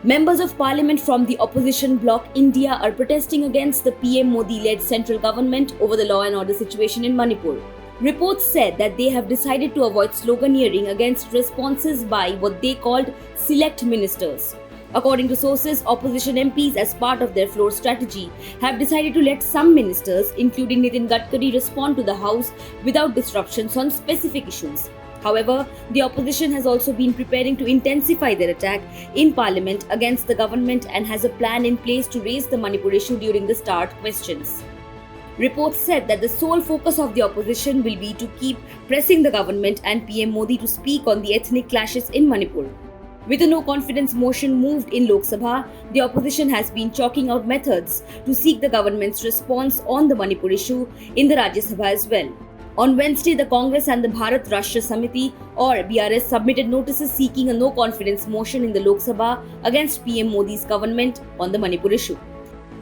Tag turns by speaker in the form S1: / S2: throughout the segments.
S1: Members of parliament from the opposition bloc India are protesting against the PM Modi-led central government over the law and order situation in Manipur. Reports said that they have decided to avoid sloganeering against responses by what they called select ministers. According to sources, opposition MPs, as part of their floor strategy, have decided to let some ministers, including Nitin Gadkari, respond to the House without disruptions on specific issues. However, the opposition has also been preparing to intensify their attack in parliament against the government and has a plan in place to raise the Manipur issue during the start questions. Reports said that the sole focus of the opposition will be to keep pressing the government and PM Modi to speak on the ethnic clashes in Manipur. With a no-confidence motion moved in Lok Sabha, the opposition has been chalking out methods to seek the government's response on the Manipur issue in the Rajya Sabha as well. On Wednesday, the Congress and the Bharat Rashtra Samiti or BRS submitted notices seeking a no-confidence motion in the Lok Sabha against PM Modi's government on the Manipur issue.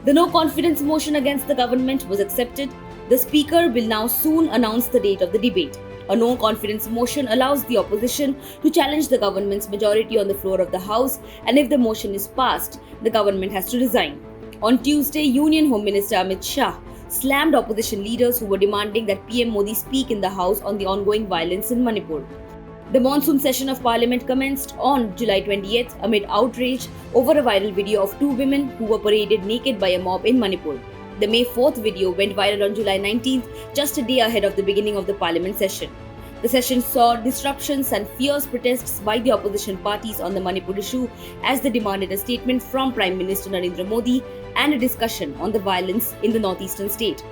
S1: The no-confidence motion against the government was accepted. The Speaker will now soon announce the date of the debate. A no-confidence motion allows the opposition to challenge the government's majority on the floor of the House, and if the motion is passed, the government has to resign. On Tuesday, Union Home Minister Amit Shah slammed opposition leaders who were demanding that PM Modi speak in the House on the ongoing violence in Manipur. The monsoon session of Parliament commenced on July 28th amid outrage over a viral video of two women who were paraded naked by a mob in Manipur. The May 4th video went viral on July 19th, just a day ahead of the beginning of the Parliament session. The session saw disruptions and fierce protests by the opposition parties on the Manipur issue as they demanded a statement from Prime Minister Narendra Modi and a discussion on the violence in the northeastern state.